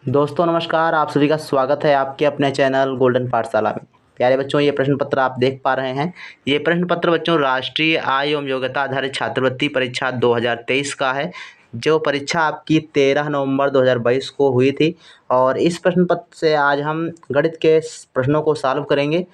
दोस्तों नमस्कार, आप सभी का स्वागत है आपके अपने चैनल गोल्डन पाठशाला में। प्यारे बच्चों, ये प्रश्न पत्र आप देख पा रहे हैं। ये प्रश्न पत्र बच्चों राष्ट्रीय आय एवं योग्यता आधारित छात्रवृत्ति परीक्षा 2023 का है, जो परीक्षा आपकी 13 नवंबर 2022 को हुई थी। और इस प्रश्न पत्र से आज हम गणित के प्रश्नों को सॉल्व करेंगे।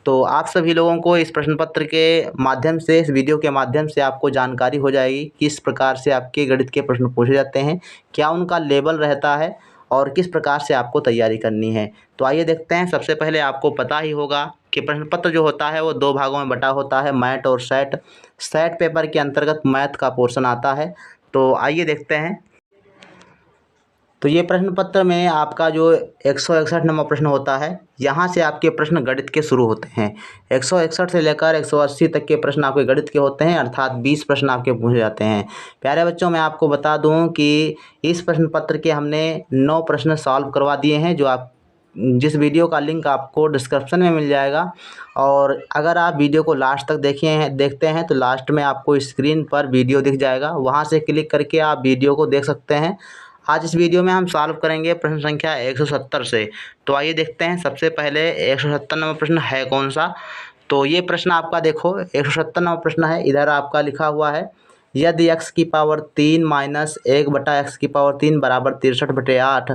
तो आप सभी लोगों को इस प्रश्न पत्र के माध्यम से, इस वीडियो के माध्यम से आपको जानकारी हो जाएगी किस प्रकार से आपके गणित के प्रश्न पूछे जाते हैं, क्या उनका लेवल रहता है और किस प्रकार से आपको तैयारी करनी है। तो आइए देखते हैं। सबसे पहले आपको पता ही होगा कि प्रश्न पत्र जो होता है वो दो भागों में बटा होता है, मैथ और सेट। सेट पेपर के अंतर्गत मैथ का पोर्शन आता है। तो आइए देखते हैं। तो ये प्रश्न पत्र में आपका जो 161 नंबर प्रश्न होता है, यहाँ से आपके प्रश्न गणित के शुरू होते हैं। 161 से लेकर 180 तक के प्रश्न आपके गणित के होते हैं, अर्थात 20 प्रश्न आपके पूछे जाते हैं। प्यारे बच्चों, मैं आपको बता दूं कि इस प्रश्न पत्र के हमने 9 प्रश्न सॉल्व करवा दिए हैं, जिस वीडियो का लिंक आपको डिस्क्रिप्शन में मिल जाएगा। और अगर आप वीडियो को लास्ट तक देखते हैं तो लास्ट में आपको स्क्रीन पर वीडियो दिख जाएगा, वहाँ से क्लिक करके आप वीडियो को देख सकते हैं। आज इस वीडियो में हम सॉल्व करेंगे प्रश्न संख्या 170 से। तो आइए देखते हैं। सबसे पहले 170 नंबर प्रश्न है कौन सा। तो ये प्रश्न आपका देखो 170 नंबर प्रश्न है। इधर आपका लिखा हुआ है, यदि x की पावर 3 माइनस 1/x की पावर 3 बराबर 63/8,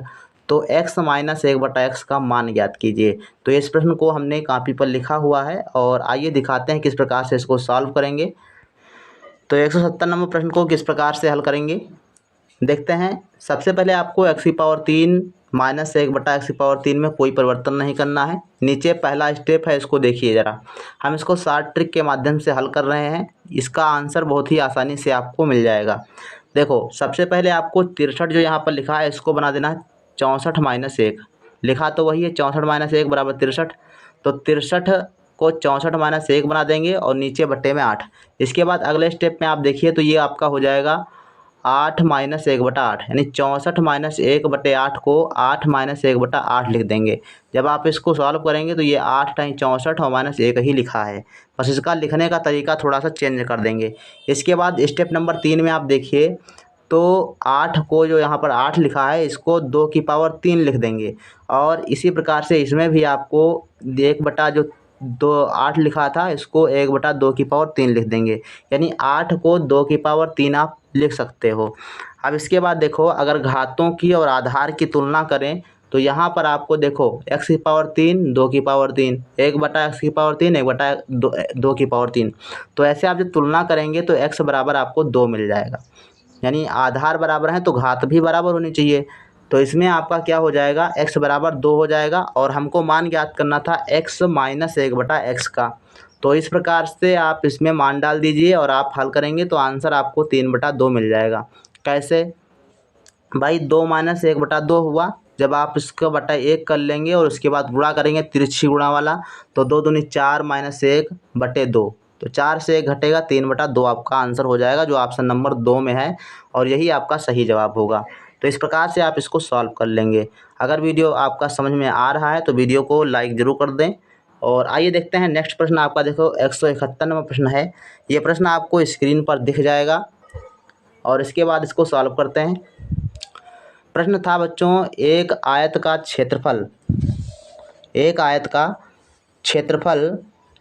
तो x माइनस 1/x का मान ज्ञात कीजिए। तो इस प्रश्न को हमने कॉपी पर लिखा हुआ है और आइए दिखाते हैं किस प्रकार से इसको सॉल्व करेंगे। तो 170 नंबर प्रश्न को किस प्रकार से हल करेंगे देखते हैं। सबसे पहले आपको x की पावर 3 माइनस 1/x की पावर 3 में कोई परिवर्तन नहीं करना है। नीचे पहला स्टेप है, इसको देखिए ज़रा। हम इसको शॉर्ट ट्रिक के माध्यम से हल कर रहे हैं। इसका आंसर बहुत ही आसानी से आपको मिल जाएगा। देखो, सबसे पहले आपको 63 जो यहाँ पर लिखा है इसको बना देना है 64 माइनस 1। लिखा तो वही है, 64 माइनस 1 बराबर 63। तो 63 को 64 माइनस 1 बना देंगे और नीचे बट्टे में 8। इसके बाद अगले स्टेप में आप देखिए तो ये आपका हो जाएगा 8 माइनस 1/8, यानी 64 माइनस 1/8 को 8 माइनस 1/8 लिख देंगे। जब आप इसको सॉल्व करेंगे तो ये 8 टाइम 64 और माइनस 1 ही लिखा है, बस इसका लिखने का तरीका थोड़ा सा चेंज कर देंगे। इसके बाद स्टेप नंबर 3 में आप देखिए तो 8 को जो यहाँ पर 8 लिखा है इसको 2 की पावर 3 लिख देंगे। और इसी प्रकार से इसमें भी आपको 1 बटा जो 8 लिखा था इसको 1/2 की पावर 3 लिख देंगे, यानी 8 को 2 की पावर 3 आप लिख सकते हो। अब इसके बाद देखो, अगर घातों की और आधार की तुलना करें तो यहाँ पर आपको देखो x की पावर 3, 2 की पावर 3, 1/x की पावर 3, 1/2 की पावर 3। तो ऐसे आप जब तुलना करेंगे तो x बराबर आपको 2 मिल जाएगा, यानी आधार बराबर है तो घात भी बराबर होनी चाहिए। तो इसमें आपका क्या हो जाएगा, x बराबर 2 हो जाएगा और हमको मान ज्ञात करना था x माइनस 1/x का। तो इस प्रकार से आप इसमें मान डाल दीजिए और आप हल करेंगे तो आंसर आपको 3/2 मिल जाएगा। कैसे भाई, 2 माइनस 1/2 हुआ। जब आप इसका बटा 1 कर लेंगे और उसके बाद गुणा करेंगे तिरछी गुणा वाला, तो 2 दूनी 4 माइनस 1/2, तो 4 से 1 घटेगा, 3/2 आपका आंसर हो जाएगा, जो ऑप्शन नंबर 2 में है और यही आपका सही जवाब होगा। तो इस प्रकार से आप इसको सॉल्व कर लेंगे। अगर वीडियो आपका समझ में आ रहा है तो वीडियो को लाइक ज़रूर कर दें। और आइए देखते हैं नेक्स्ट प्रश्न आपका। देखो 171 नंबर प्रश्न है। ये प्रश्न आपको स्क्रीन पर दिख जाएगा और इसके बाद इसको सॉल्व करते हैं। प्रश्न था बच्चों, एक आयत का क्षेत्रफल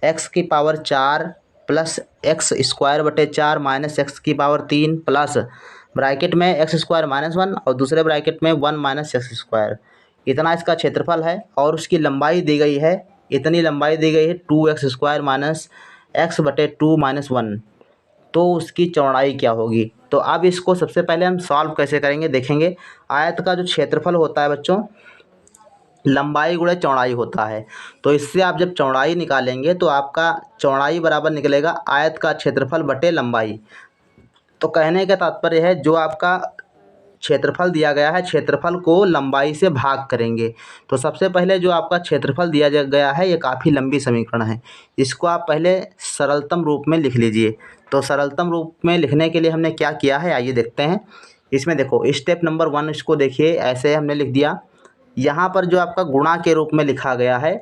x की पावर 4 प्लस एक्स स्क्वायर बटे 4 माइनस एक्स की पावर 3 प्लस ब्रैकेट में एक्स स्क्वायर माइनस 1 और दूसरे ब्रैकेट में 1 माइनस एक्स स्क्वायर, इतना इसका क्षेत्रफल है। और उसकी लंबाई दी गई है, इतनी लंबाई दी गई है 2x स्क्वायर माइनस एक्स बटे 2 माइनस 1। तो उसकी चौड़ाई क्या होगी। तो अब इसको सबसे पहले हम सॉल्व कैसे करेंगे देखेंगे। आयत का जो क्षेत्रफल होता है बच्चों, लंबाई गुणे चौड़ाई होता है। तो इससे आप जब चौड़ाई निकालेंगे तो आपका चौड़ाई बराबर निकलेगा आयत का क्षेत्रफल बटे लंबाई। तो कहने का तात्पर्य है, जो आपका क्षेत्रफल दिया गया है, क्षेत्रफल को लंबाई से भाग करेंगे। तो सबसे पहले जो आपका क्षेत्रफल दिया गया है ये काफ़ी लंबी समीकरण है, इसको आप पहले सरलतम रूप में लिख लीजिए। तो सरलतम रूप में लिखने के लिए हमने क्या किया है, आइए देखते हैं। इसमें देखो स्टेप नंबर 1 इसको देखिए, ऐसे हमने लिख दिया। यहाँ पर जो आपका गुणा के रूप में लिखा गया है,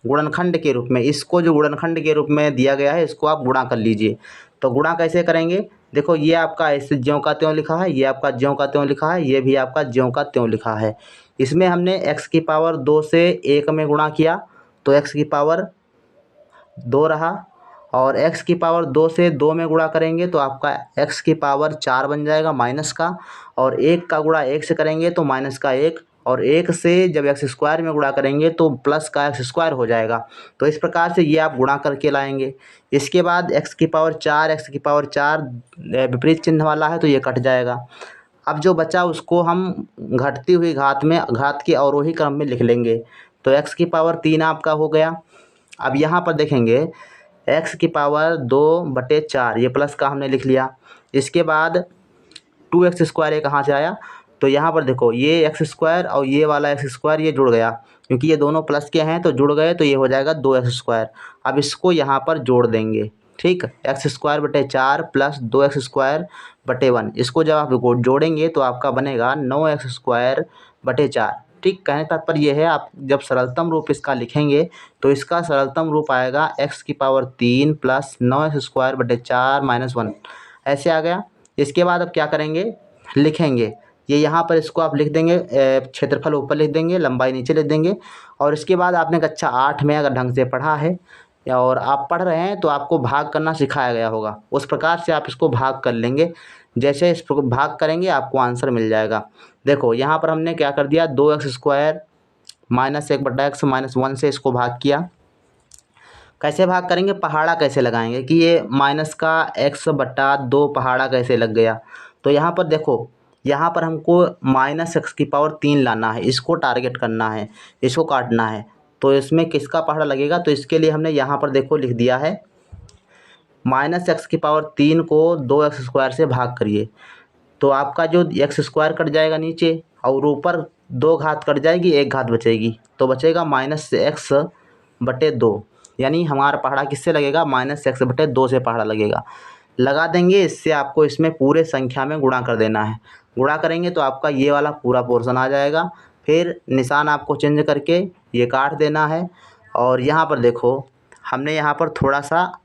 गुणनखंड के रूप में, इसको जो गुणनखंड के रूप में दिया गया है इसको आप गुणा कर लीजिए। तो गुणा कैसे करेंगे, देखो ये आपका ऐसे ज्यों का त्यों लिखा है, ये आपका ज्यों का त्यों लिखा है, ये भी आपका ज्यों का त्यों लिखा है। इसमें हमने x की पावर 2 से 1 में गुणा किया तो x की पावर 2 रहा, और x की पावर 2 से 2 में गुणा करेंगे तो आपका x की पावर 4 बन जाएगा माइनस का, और 1 का गुणा 1 से करेंगे तो माइनस का 1, और 1 से जब एक्स स्क्वायर में गुणा करेंगे तो प्लस का एक्स स्क्वायर हो जाएगा। तो इस प्रकार से ये आप गुणा करके लाएंगे। इसके बाद x की पावर 4 विपरीत चिन्ह वाला है तो ये कट जाएगा। अब जो बचा उसको हम घटती हुई घात के अवरोही क्रम में लिख लेंगे। तो x की पावर 3 आपका हो गया। अब यहाँ पर देखेंगे x की पावर 2/4, ये प्लस का हमने लिख लिया। इसके बाद 2x² ये कहाँ से आया, तो यहाँ पर देखो ये x² और ये वाला x² ये जुड़ गया, क्योंकि ये दोनों प्लस के हैं तो जुड़ गए, तो ये हो जाएगा 2x²। अब इसको यहाँ पर जोड़ देंगे, ठीक, x²/4 प्लस 2x²/1। इसको जब आप जोड़ेंगे तो आपका बनेगा 9x²/4। ठीक, कहने तात्पर्य ये है, आप जब सरलतम रूप इसका लिखेंगे तो इसका सरलतम रूप आएगा x की पावर 3 प्लस 9x²/4 - 1, ऐसे आ गया। इसके बाद अब क्या करेंगे, लिखेंगे ये यहाँ पर, इसको आप लिख देंगे, क्षेत्रफल ऊपर लिख देंगे, लंबाई नीचे लिख देंगे। और इसके बाद आपने कक्षा 8 में अगर ढंग से पढ़ा है और आप पढ़ रहे हैं तो आपको भाग करना सिखाया गया होगा, उस प्रकार से आप इसको भाग कर लेंगे। जैसे इस भाग करेंगे आपको आंसर मिल जाएगा। देखो यहाँ पर हमने क्या कर दिया, 2x² माइनस 1/x माइनस 1 से इसको भाग किया। कैसे भाग करेंगे, पहाड़ा कैसे लगाएंगे कि ये माइनस का x/2 पहाड़ा कैसे लग गया। तो यहाँ पर देखो, यहाँ पर हमको -x³ लाना है, इसको टारगेट करना है, इसको काटना है। तो इसमें किसका पहाड़ा लगेगा, तो इसके लिए हमने यहाँ पर देखो लिख दिया है -x³ को 2x² से भाग करिए, तो आपका जो x² कट जाएगा नीचे, और ऊपर 2 घात कट जाएगी, 1 घात बचेगी, तो बचेगा -x/2। यानी हमारा पहाड़ा किससे लगेगा, -x/2 से पहाड़ा लगेगा। लगा देंगे, इससे आपको इसमें पूरे संख्या में गुणा कर देना है। गुणा करेंगे तो आपका ये वाला पूरा पोर्शन आ जाएगा। फिर निशान आपको चेंज करके ये काट देना है। और यहाँ पर देखो हमने यहाँ पर थोड़ा सा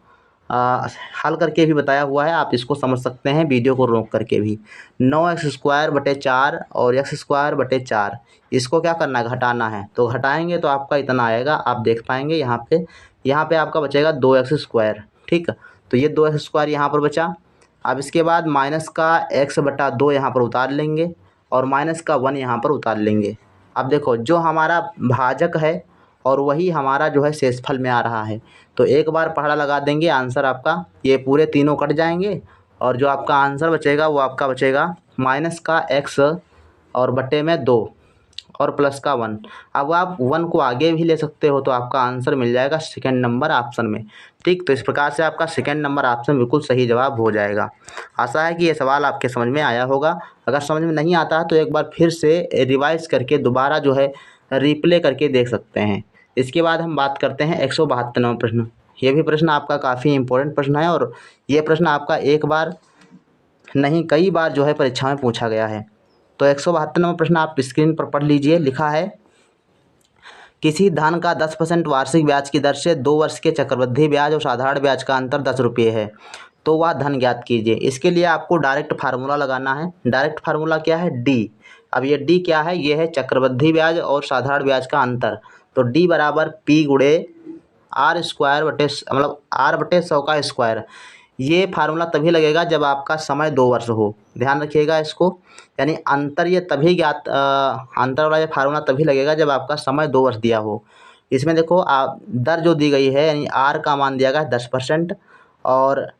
हल करके भी बताया हुआ है, आप इसको समझ सकते हैं वीडियो को रोक करके भी। 9x²/4 और x²/4, इसको क्या करना है, घटाना है। तो घटाएंगे तो आपका इतना आएगा, आप देख पाएंगे यहाँ पे आपका बचेगा 2x²। ठीक, तो ये 2x² यहाँ पर बचा। अब इसके बाद माइनस का x/2 यहाँ पर उतार लेंगे और माइनस का 1 यहाँ पर उतार लेंगे। अब देखो जो हमारा भाजक है और वही हमारा जो है शेषफल में आ रहा है, तो एक बार पहाड़ा लगा देंगे, आंसर आपका ये पूरे तीनों कट जाएंगे, और जो आपका आंसर बचेगा वो आपका बचेगा माइनस का x और बटे में 2 और प्लस का 1। अब आप 1 को आगे भी ले सकते हो, तो आपका आंसर मिल जाएगा सेकंड नंबर ऑप्शन में। ठीक, तो इस प्रकार से आपका सेकंड नंबर ऑप्शन बिल्कुल सही जवाब हो जाएगा। आशा है कि ये सवाल आपके समझ में आया होगा। अगर समझ में नहीं आता है तो एक बार फिर से रिवाइज करके दोबारा जो है रिप्ले करके देख सकते हैं। इसके बाद हम बात करते हैं 172वां प्रश्न। ये भी प्रश्न आपका काफ़ी इंपॉर्टेंट प्रश्न है, और ये प्रश्न आपका एक बार नहीं कई बार जो है परीक्षा में पूछा गया है। तो 172वां प्रश्न आप स्क्रीन पर पढ़ लीजिए। लिखा है, किसी धन का 10% वार्षिक ब्याज की दर से 2 वर्ष के चक्रवृद्धि ब्याज और साधारण ब्याज का अंतर 10 रुपये है, तो वह धन ज्ञात कीजिए। इसके लिए आपको डायरेक्ट फार्मूला लगाना है। डायरेक्ट फार्मूला क्या है, डी। अब ये डी क्या है, ये है चक्रवृद्धि ब्याज और साधारण ब्याज का अंतर। तो डी बराबर P गुणे R² बटे मतलब R/100 का स्क्वायर। ये फार्मूला तभी लगेगा जब आपका समय 2 वर्ष हो, ध्यान रखिएगा इसको। यानी अंतर ये तभी ज्ञात अंतर वाला ये फार्मूला तभी लगेगा जब आपका समय 2 वर्ष दिया हो। इसमें देखो आप दर जो दी गई है, यानी R का मान दिया गया है 10% और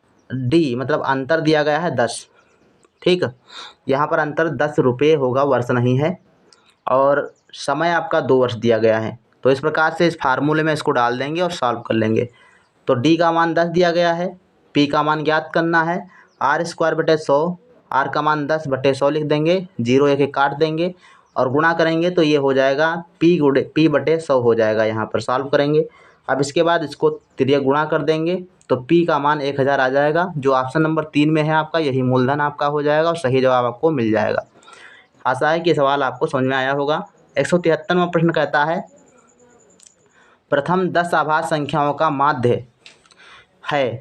D मतलब अंतर दिया गया है 10। ठीक, यहाँ पर अंतर 10 रुपये होगा, वर्ष नहीं है, और समय आपका 2 वर्ष दिया गया है। तो इस प्रकार से इस फार्मूले में इसको डाल देंगे और सॉल्व कर लेंगे। तो D का मान 10 दिया गया है, P का मान ज्ञात करना है, R² बटे 100, R का मान 10/100 लिख देंगे, 0 1 काट देंगे और गुणा करेंगे तो ये हो जाएगा P बटे 100 हो जाएगा। यहाँ पर सॉल्व करेंगे। अब इसके बाद इसको तिर्यक गुणा कर देंगे तो P का मान 1000 आ जाएगा, जो ऑप्शन नंबर 3 में है आपका, यही मूलधन आपका हो जाएगा और सही जवाब आपको मिल जाएगा। आशा है कि सवाल आपको समझ में आया होगा। 173वां प्रश्न कहता है, प्रथम 10 आभाज्य संख्याओं का माध्य है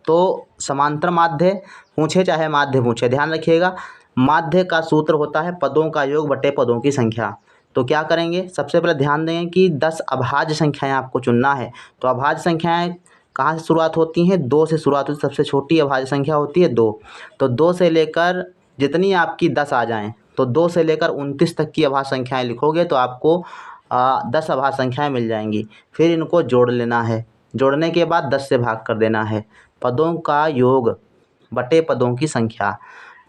तो समांतर माध्य पूछे चाहे माध्य पूछे, ध्यान रखिएगा माध्य का सूत्र होता है पदों का योग बटे पदों की संख्या। तो क्या करेंगे, सबसे पहले ध्यान दें कि 10 अभाज्य संख्याएं आपको चुनना है। तो अभाज्य संख्याएं कहाँ से शुरुआत होती हैं, 2 से शुरुआत होती है। सबसे छोटी अभाज्य संख्या होती है 2। तो 2 से लेकर जितनी आपकी 10 आ जाएं, तो 2 से लेकर 29 तक की अभाज्य संख्याएं लिखोगे तो आपको 10 अभाज्य संख्याएं मिल जाएंगी। फिर इनको जोड़ लेना है, जोड़ने के बाद 10 से भाग कर देना है। पदों का योग बटे पदों की संख्या,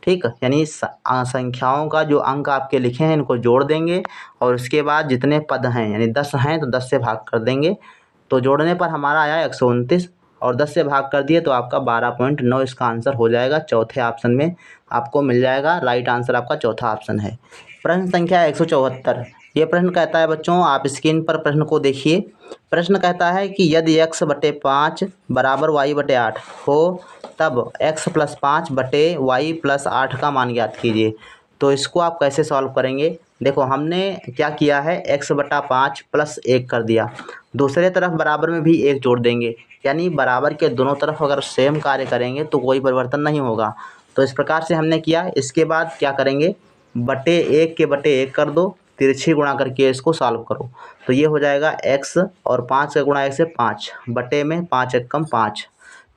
ठीक, यानी संख्याओं का जो अंक आपके लिखे हैं इनको जोड़ देंगे और उसके बाद जितने पद हैं यानी 10 हैं तो 10 से भाग कर देंगे। तो जोड़ने पर हमारा आया 129 और 10 से भाग कर दिए तो आपका 12.9 इसका आंसर हो जाएगा। चौथे ऑप्शन में आपको मिल जाएगा, राइट आंसर आपका चौथा ऑप्शन है। प्रश्न संख्या 174, ये प्रश्न कहता है बच्चों, आप स्क्रीन पर प्रश्न को देखिए। प्रश्न कहता है कि यदि x बटे 5 बराबर y बटे 8 हो तब x प्लस 5 बटे y प्लस 8 का मान ज्ञात कीजिए। तो इसको आप कैसे सॉल्व करेंगे, देखो हमने क्या किया है, x बटा 5 प्लस 1 कर दिया, दूसरे तरफ बराबर में भी 1 जोड़ देंगे, यानी बराबर के दोनों तरफ अगर सेम कार्य करेंगे तो कोई परिवर्तन नहीं होगा। तो इस प्रकार से हमने किया। इसके बाद क्या करेंगे, बटे 1 के बटे 1 कर दो, तिरछी गुणा करके इसको सॉल्व करो। तो ये हो जाएगा x और 5 का गुणा 1 से 5 बटे में 5 एकम 5,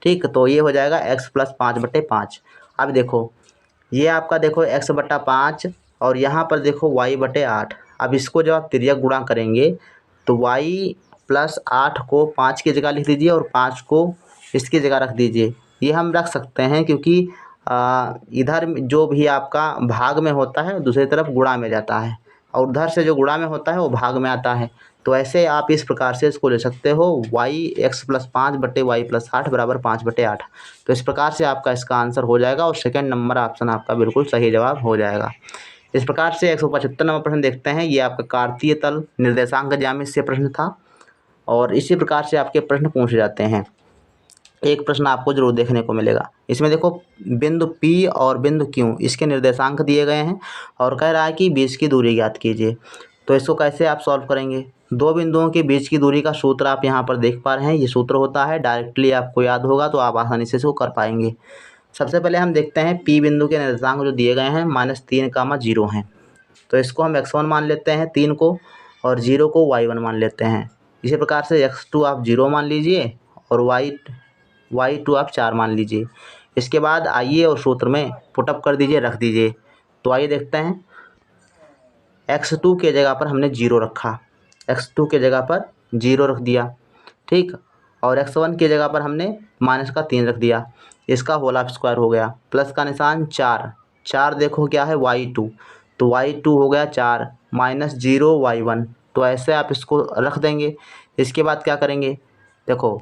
ठीक। तो ये हो जाएगा x प्लस 5 बटे 5। अब देखो ये आपका देखो x बटा 5 और यहाँ पर देखो y बटे 8। अब इसको जब आप तिर्यक गुणा करेंगे तो y प्लस 8 को 5 की जगह लिख दीजिए और 5 को इसकी जगह रख दीजिए। ये हम रख सकते हैं क्योंकि इधर जो भी आपका भाग में होता है दूसरी तरफ गुणा में जाता है और उधर से जो गुणा में होता है वो भाग में आता है। तो ऐसे आप इस प्रकार से इसको ले सकते हो, x प्लस 5 बटे वाई प्लस 8 बराबर 5 बटे 8। तो इस प्रकार से आपका इसका आंसर हो जाएगा और सेकंड नंबर ऑप्शन आपका बिल्कुल सही जवाब हो जाएगा। इस प्रकार से 175 नंबर प्रश्न देखते हैं। ये आपका कार्तीय तल निर्देशांक ज्यामिति से प्रश्न था और इसी प्रकार से आपके प्रश्न पूछे जाते हैं। एक प्रश्न आपको जरूर देखने को मिलेगा। इसमें देखो बिंदु P और बिंदु Q इसके निर्देशांक दिए गए हैं और कह रहा है कि बीच की दूरी ज्ञात कीजिए। तो इसको कैसे आप सॉल्व करेंगे, दो बिंदुओं के बीच की दूरी का सूत्र आप यहाँ पर देख पा रहे हैं। ये सूत्र होता है, डायरेक्टली आपको याद होगा तो आप आसानी से इसको कर पाएंगे। सबसे पहले हम देखते हैं P बिंदु के निर्देशांक जो दिए गए हैं -3, 0 हैं। तो इसको हम x1 मान लेते हैं 3 को और 0 को y1 मान लेते हैं। इसी प्रकार से x2 आप 0 मान लीजिए और y2 आप 4 मान लीजिए। इसके बाद आइए और सूत्र में पुटअप कर दीजिए, रख दीजिए। तो आइए देखते हैं, x2 के जगह पर हमने 0 रखा, x2 के जगह पर 0 रख दिया, ठीक। और x1 की जगह पर हमने -3 रख दिया, इसका होल ऑफ स्क्वायर हो गया, प्लस का निशान 4 देखो क्या है y2, तो y2 हो गया 4 -0 y1। तो ऐसे आप इसको रख देंगे। इसके बाद क्या करेंगे, देखो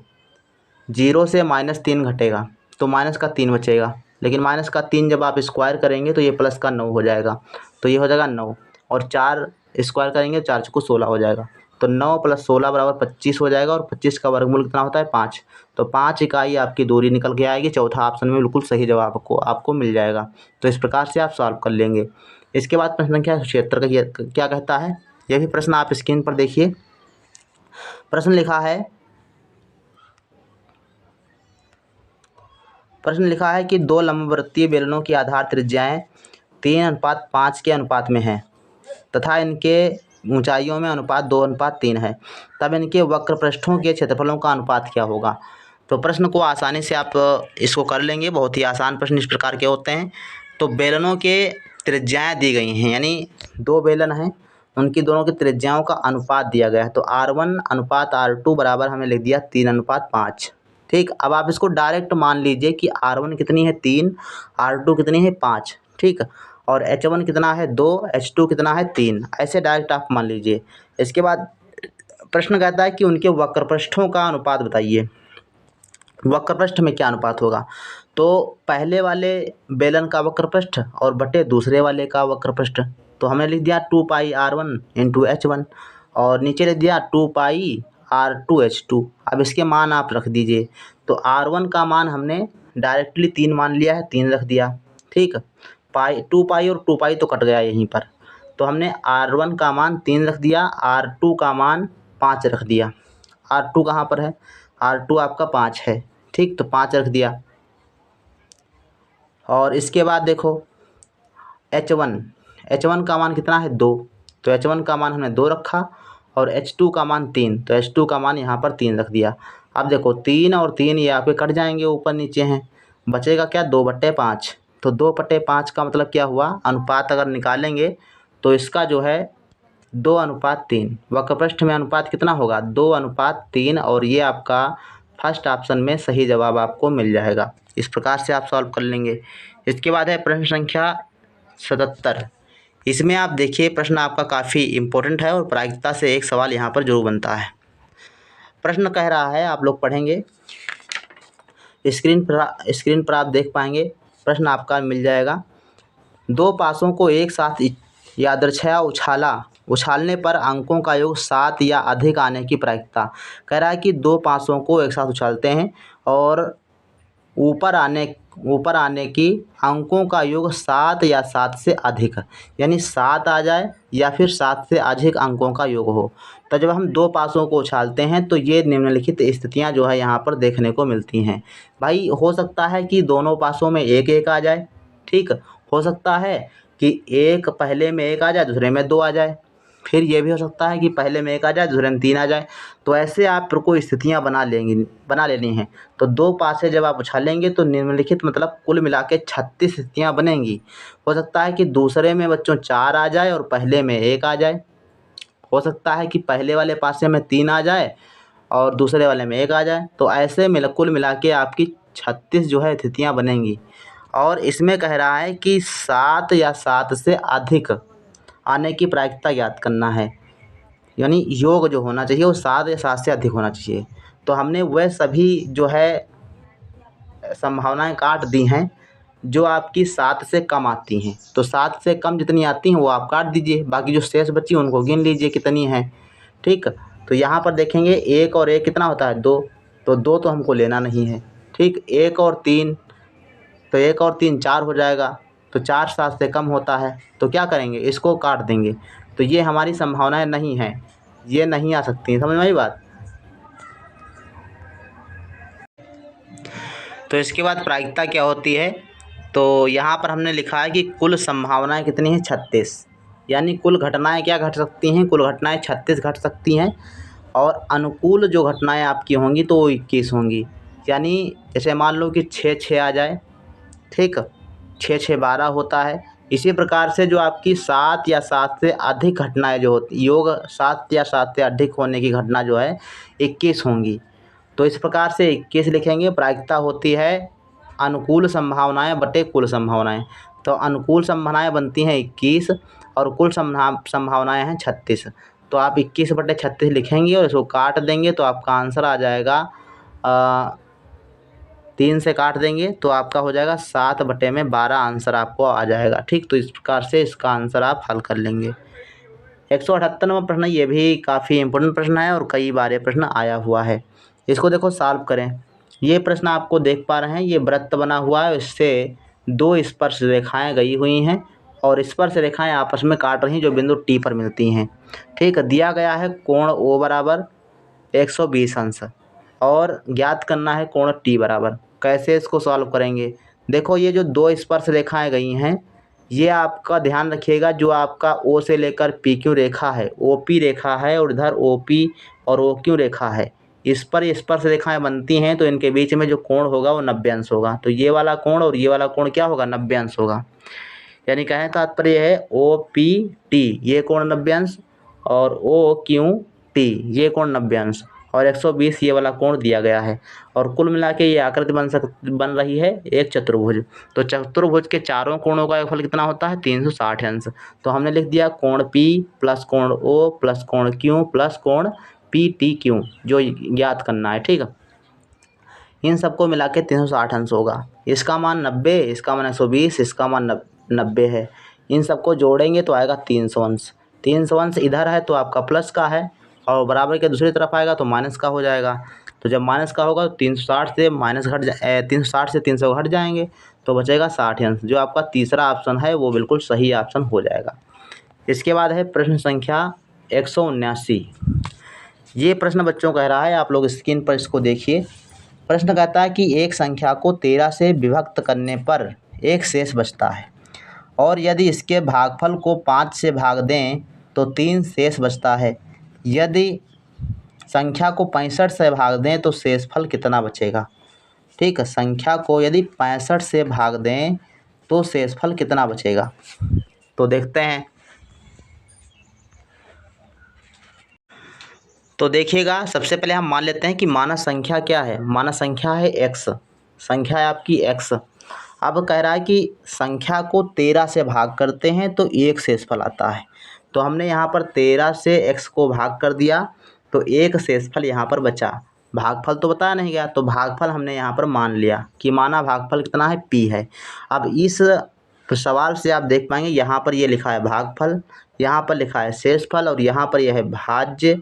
0 से -3 घटेगा तो -3 बचेगा, लेकिन -3 जब आप स्क्वायर करेंगे तो ये प्लस का 9 हो जाएगा। तो ये हो जाएगा 9 और 4 स्क्वायर करेंगे 4 चौको 16 हो जाएगा। तो 9 + 16 बराबर 25 हो जाएगा और 25 का वर्गमूल कितना होता है 5। तो 5 इकाई आपकी दूरी निकल के आएगी। चौथा ऑप्शन में बिल्कुल सही जवाब आपको मिल जाएगा। तो इस प्रकार से आप सॉल्व कर लेंगे। इसके बाद प्रश्न संख्या 76 का क्या कहता है, यह भी प्रश्न आप स्क्रीन पर देखिए। प्रश्न लिखा है कि दो लंबवृत्तीय बेलनों की आधार त्रिज्याएं 3:5 के अनुपात में हैं तथा इनके ऊंचाइयों में अनुपात 2:3 है, तब इनके वक्र पृष्ठों के क्षेत्रफलों का अनुपात क्या होगा। तो प्रश्न को आसानी से आप इसको कर लेंगे। बहुत ही आसान प्रश्न इस प्रकार के होते हैं। तो बेलनों के त्रिज्याएं दी गई हैं, यानी दो बेलन हैं, उनकी दोनों की त्रिज्याओं का अनुपात दिया गया है। तो R1 अनुपात R2 बराबर हमने लिख दिया 3:5, ठीक। अब आप इसको डायरेक्ट मान लीजिए कि R1 कितनी है 3, R2 कितनी है 5, ठीक। और H1 कितना है 2, H2 कितना है 3, ऐसे डायरेक्ट आप मान लीजिए। इसके बाद प्रश्न कहता है कि उनके वक्रपृष्ठों का अनुपात बताइए। वक्रपृष्ठ में क्या अनुपात होगा, तो पहले वाले बेलन का वक्रपृष्ठ और बटे दूसरे वाले का वक्रपृष्ठ। तो हमने लिख दिया 2πr1 × H1 और नीचे लिख दिया 2πr2H2। अब इसके मान आप रख दीजिए। तो R1 का मान हमने डायरेक्टली 3 मान लिया है, 3 रख दिया, ठीक। 2π और 2π तो कट गया यहीं पर। तो हमने R1 का मान 3 रख दिया, R2 का मान 5 रख दिया। R2 कहाँ पर है, R2 आपका 5 है, ठीक, तो 5 रख दिया। और इसके बाद देखो H1 का मान कितना है 2, तो H1 का मान हमने 2 रखा और H2 का मान 3, तो H2 का मान यहाँ पर 3 रख दिया। अब देखो 3 और 3 ये आपके कट जाएंगे, ऊपर नीचे हैं, बचेगा क्या 2/5। तो 2/5 का मतलब क्या हुआ, अनुपात अगर निकालेंगे तो इसका जो है 2:3। वक्रपृष्ठ में अनुपात कितना होगा 2:3, और ये आपका फर्स्ट ऑप्शन में सही जवाब आपको मिल जाएगा। इस प्रकार से आप सॉल्व कर लेंगे। इसके बाद है प्रश्न संख्या 77। इसमें आप देखिए प्रश्न आपका काफ़ी इम्पोर्टेंट है और प्रायिकता से एक सवाल यहाँ पर जरूर बनता है। प्रश्न कह रहा है, आप लोग पढ़ेंगे, स्क्रीन पर आप देख पाएंगे, प्रश्न आपका मिल जाएगा। 2 पासों को एक साथ यादृच्छया उछालने पर अंकों का योग 7 या अधिक आने की प्रायिकता। कह रहा है कि 2 पासों को एक साथ उछालते हैं और ऊपर आने की अंकों का योग 7 या 7 से अधिक, यानी 7 आ जाए या फिर 7 से अधिक अंकों का योग हो। तो जब हम 2 पासों को उछालते हैं तो ये निम्नलिखित स्थितियां जो है यहाँ पर देखने को मिलती हैं। भाई हो सकता है कि दोनों पासों में 1-1 आ जाए, ठीक, हो सकता है कि एक पहले में 1 आ जाए दूसरे में 2 आ जाए, फिर ये भी हो सकता है कि पहले में 1 आ जाए दूसरे में 3 आ जाए। तो ऐसे आपको स्थितियाँ बना लेनी हैं। तो 2 पासे जब आप उछालेंगे तो निम्नलिखित मतलब कुल मिला के 36 स्थितियाँ बनेंगी। हो सकता है कि दूसरे में बच्चों 4 आ जाए और पहले में 1 आ जाए। हो सकता है कि पहले वाले पासे में 3 आ जाए और दूसरे वाले में 1 आ जाए। तो ऐसे कुल मिला के आपकी 36 जो है स्थितियाँ बनेंगी। और इसमें कह रहा है कि 7 या 7 से अधिक आने की प्रायिकता ज्ञात करना है, यानी योग जो होना चाहिए वो 7 या 7 से अधिक होना चाहिए। तो हमने वह सभी जो है संभावनाएं काट दी हैं जो आपकी 7 से कम आती हैं। तो 7 से कम जितनी आती हैं वो आप काट दीजिए, बाकी जो शेष बची उनको गिन लीजिए कितनी हैं, ठीक। तो यहाँ पर देखेंगे 1 और 1 कितना होता है 2, तो 2 तो हमको लेना नहीं है, ठीक। 1 और 3, तो 1 और 3 4 हो जाएगा, तो 4 7 से कम होता है, तो क्या करेंगे इसको काट देंगे। तो ये हमारी संभावनाएं नहीं हैं, ये नहीं आ सकती, समझ में आई बात। तो इसके बाद प्रायिकता क्या होती है, तो यहाँ पर हमने लिखा है कि कुल संभावनाएं कितनी हैं 36, यानी कुल घटनाएं क्या घट सकती हैं, कुल घटनाएं 36 घट सकती हैं। और अनुकूल जो घटनाएं आपकी होंगी तो वो 21 होंगी, यानी जैसे मान लो कि 6-6 आ जाए, ठीक, 6-6 12 होता है। इसी प्रकार से जो आपकी 7 या 7 से अधिक घटनाएं जो होती, योग 7 या 7 से अधिक होने की घटना जो है 21 होंगी। तो इस प्रकार से 21 लिखेंगे। प्रायिकता होती है अनुकूल संभावनाएं बटे कुल संभावनाएं। तो अनुकूल संभावनाएं बनती हैं 21 और कुल संभावनाएं हैं 36। तो आप 21/36 लिखेंगे और इसको काट देंगे तो आपका आंसर आ जाएगा 3 से काट देंगे तो आपका हो जाएगा 7/12 आंसर आपको आ जाएगा, ठीक। तो इस प्रकार से इसका आंसर आप हल कर लेंगे। 178वां प्रश्न, ये भी काफ़ी इंपॉर्टेंट प्रश्न है और कई बार ये प्रश्न आया हुआ है। इसको देखो सॉल्व करें। ये प्रश्न आपको देख पा रहे हैं, ये वृत्त बना हुआ है, इससे 2 स्पर्श रेखाएं गई हुई हैं और स्पर्श रेखाएं आपस में काट रही हैं जो बिंदु टी पर मिलती हैं, ठीक। दिया गया है कोण O बराबर 120 अंश और ज्ञात करना है कोण टी बराबर। कैसे इसको सॉल्व करेंगे, देखो ये जो 2 स्पर्श रेखाएं गई हैं ये आपका ध्यान रखिएगा, जो आपका O से लेकर PQ रेखा है, OP रेखा है और इधर OP और OQ रेखा है, इस पर स्पर्श रेखाएं बनती हैं तो इनके बीच में जो कोण होगा वो 90 अंश होगा। तो ये वाला कोण और ये वाला कोण क्या होगा 90 अंश होगा। यानी कहें तात्पर्य है OPT ये कोण 90 अंश और OQT ये कोण 90 अंश और 120 ये वाला कोण दिया गया है। और कुल मिला के ये आकृति बन रही है एक चतुर्भुज। तो चतुर्भुज के चारों कोणों का योगफल कितना होता है 360 अंश। तो हमने लिख दिया कोण P प्लस कोण O प्लस कोण Q प्लस कोण PTQ जो ज्ञात करना है, ठीक है। इन सबको मिला के 360 अंश होगा। इसका मान 90, इसका मान 120, इसका मान 90 है। इन सबको जोड़ेंगे तो आएगा 300 अंश। 300 अंश इधर है तो आपका प्लस का है और बराबर के दूसरी तरफ आएगा तो माइनस का हो जाएगा। तो जब माइनस का होगा तो 360 से 300 घट जाएंगे तो बचेगा 60 अंश। जो आपका तीसरा ऑप्शन है वो बिल्कुल सही ऑप्शन हो जाएगा। इसके बाद है प्रश्न संख्या 179। ये प्रश्न बच्चों कह रहा है, आप लोग स्क्रीन पर इसको देखिए। प्रश्न कहता है कि एक संख्या को 13 से विभक्त करने पर एक शेष बचता है और यदि इसके भागफल को 5 से भाग दें तो 3 शेष बचता है। यदि संख्या को 65 से भाग दें तो शेषफल कितना बचेगा। ठीक है, संख्या को यदि 65 से भाग दें तो शेषफल कितना बचेगा, तो देखते हैं। तो देखिएगा, सबसे पहले हम मान लेते हैं कि मानक संख्या क्या है। मानक संख्या है x, संख्या है आपकी x। अब कह रहा है कि संख्या को 13 से भाग करते हैं तो एक शेषफल आता है। तो हमने यहाँ पर 13 से x को भाग कर दिया तो एक शेषफल यहाँ पर बचा। भागफल तो बताया नहीं गया, तो भागफल हमने यहाँ पर मान लिया कि माना भागफल कितना है, p है। अब इस सवाल से आप देख पाएंगे यहाँ पर ये लिखा है भागफल, यहाँ पर लिखा है शेषफल और यहाँ पर यह है भाज्य,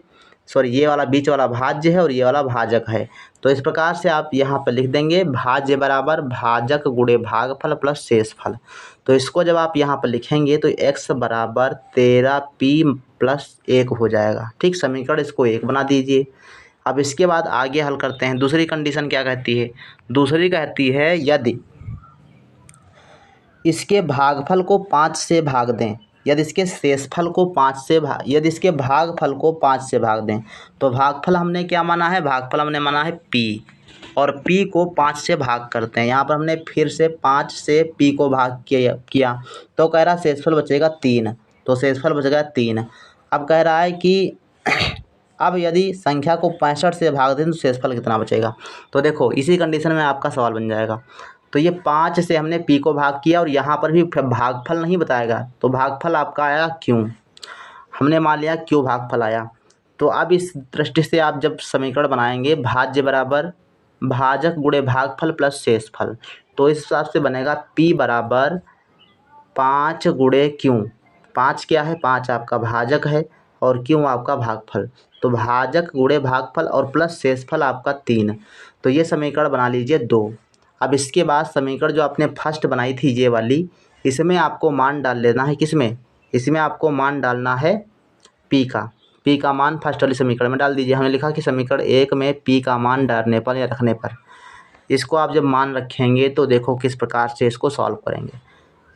सॉरी ये वाला बीच वाला भाज्य है और ये वाला भाजक है। तो इस प्रकार से आप यहाँ पर लिख देंगे भाज्य बराबर भाजक गुणे भागफल प्लस शेषफल। तो इसको जब आप यहाँ पर लिखेंगे तो x बराबर 13p प्लस 1 हो जाएगा। ठीक, समीकरण इसको 1 बना दीजिए। अब इसके बाद आगे हल करते हैं। दूसरी कंडीशन क्या कहती है, दूसरी कहती है यदि इसके भागफल को 5 से भाग दें, यदि इसके शेषफल को 5 से यदि इसके भागफल को 5 से भाग दें, तो भागफल हमने क्या माना है, भागफल हमने माना है p और p को 5 से भाग करते हैं। यहाँ पर हमने फिर से 5 से p को भाग किया तो कह रहा शेषफल बचेगा 3, तो शेषफल बचेगा 3। अब कह रहा है कि अब यदि संख्या को 65 से भाग दें तो शेषफल कितना बचेगा। तो देखो इसी कंडीशन में आपका सवाल बन जाएगा। तो ये 5 से हमने p को भाग किया और यहाँ पर भी भागफल नहीं बताएगा, तो भागफल आपका आया q। हमने मान लिया q भागफल आया। तो अब इस दृष्टि से आप जब समीकरण बनाएंगे भाज्य बराबर भाजक गुणे भागफल प्लस शेषफल, तो इस हिसाब से बनेगा p बराबर 5 गुणे q। 5 क्या है, 5 आपका भाजक है और q आपका भागफल, तो भाजक गुणे भागफल और प्लस शेषफल आपका 3। तो ये समीकरण बना लीजिए 2। अब इसके बाद समीकरण जो आपने फर्स्ट बनाई थी ये वाली, इसमें आपको मान डाल लेना है, किसमें, इसमें आपको मान डालना है p का। p का मान फर्स्ट वाली समीकरण में डाल दीजिए। हमने लिखा कि समीकरण 1 में p का मान डालने पर या रखने पर, इसको आप जब मान रखेंगे तो देखो किस प्रकार से इसको सॉल्व करेंगे।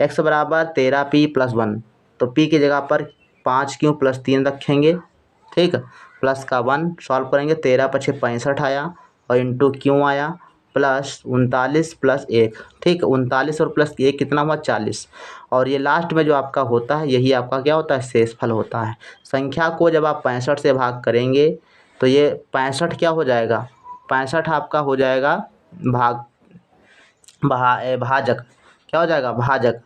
x बराबर 13p प्लस 1, तो p की जगह पर 5q प्लस 3 रखेंगे। ठीक, प्लस का 1 सॉल्व करेंगे, 13 पछे 65 आया और इंटू q आया प्लस 39 प्लस 1। ठीक, 39 और प्लस 1 कितना हुआ, 40। और ये लास्ट में जो आपका होता है यही आपका क्या होता है, शेषफल होता है। संख्या को जब आप 65 से भाग करेंगे तो ये 65 क्या हो जाएगा, 65 आपका हो जाएगा भाजक, क्या हो जाएगा, भाजक,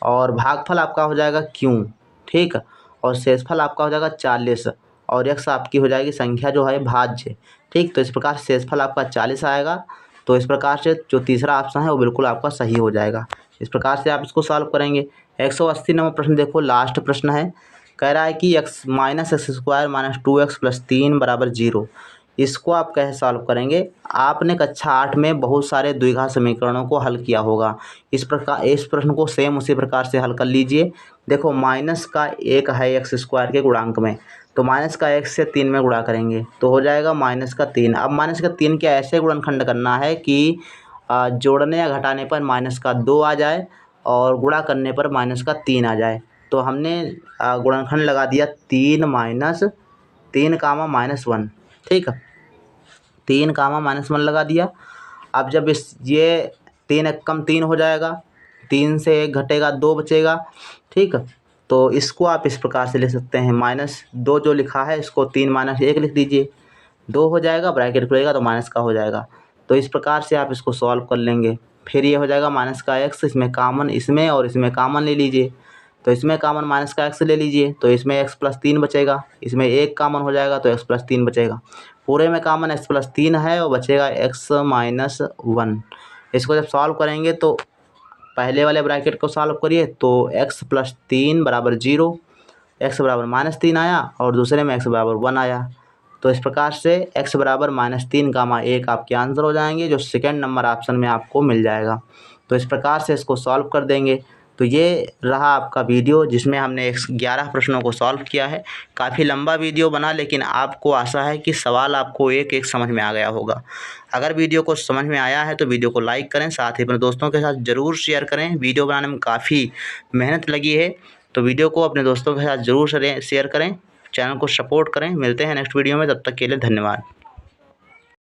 और भागफल आपका हो जाएगा q। ठीक, और शेषफल आपका हो जाएगा 40 और x आपकी हो जाएगी संख्या जो है भाज्य। ठीक, तो इस प्रकार शेषफल आपका 40 आएगा। तो इस प्रकार से जो तीसरा ऑप्शन है वो बिल्कुल आपका सही हो जाएगा। इस प्रकार से आप इसको सॉल्व करेंगे। 180 नंबर प्रश्न देखो, लास्ट प्रश्न है। कह रहा है कि x minus x square minus 2x plus 3 बराबर 0। इसको आप कैसे सॉल्व करेंगे। आपने कक्षा 8 में बहुत सारे द्विघात समीकरणों को हल किया होगा। इस प्रश्न को सेम उसी प्रकार से हल कर लीजिए। देखो माइनस का 1 है एक्स स्क्वायर के गुणांक में, तो माइनस का 1 से 3 में गुणा करेंगे तो हो जाएगा माइनस का 3। अब माइनस का 3 क्या ऐसे गुणनखंड करना है कि जोड़ने या घटाने पर माइनस का 2 आ जाए और गुणा करने पर माइनस का 3 आ जाए। तो हमने गुणनखंड लगा दिया 3 माइनस 3 कामा माइनस 1। ठीक, 3 कामा माइनस 1 लगा दिया। अब जब ये 3 कम 3 हो जाएगा, 3 से 1 घटेगा 2 बचेगा। ठीक, तो इसको आप इस प्रकार से लिख सकते हैं, -2 जो लिखा है इसको 3 माइनस 1 लिख दीजिए, 2 हो जाएगा, ब्रैकेट खुलेगा तो माइनस का हो जाएगा। तो इस प्रकार से आप इसको सॉल्व कर लेंगे। फिर ये हो जाएगा माइनस का x, इसमें कामन, इसमें और इसमें कामन ले लीजिए, तो इसमें कामन माइनस का x ले लीजिए तो इसमें x प्लस 3 बचेगा, इसमें 1 कामन हो जाएगा तो x प्लस 3 बचेगा। पूरे में कामन x प्लस 3 है और बचेगा x माइनस 1। इसको जब सॉल्व करेंगे तो पहले वाले ब्रैकेट को सॉल्व करिए तो x प्लस 3 बराबर 0, x बराबर -3 आया और दूसरे में x बराबर 1 आया। तो इस प्रकार से x बराबर -3 कामा 1 आपके आंसर हो जाएंगे, जो सेकेंड नंबर ऑप्शन में आपको मिल जाएगा। तो इस प्रकार से इसको सॉल्व कर देंगे। तो ये रहा आपका वीडियो जिसमें हमने 11 प्रश्नों को सॉल्व किया है। काफ़ी लंबा वीडियो बना, लेकिन आपको आशा है कि सवाल आपको एक एक समझ में आ गया होगा। अगर वीडियो को समझ में आया है तो वीडियो को लाइक करें, साथ ही अपने दोस्तों के साथ ज़रूर शेयर करें। वीडियो बनाने में काफ़ी मेहनत लगी है, तो वीडियो को अपने दोस्तों के साथ ज़रूर शेयर करें, चैनल को सपोर्ट करें। मिलते हैं नेक्स्ट वीडियो में, तब तक के लिए धन्यवाद।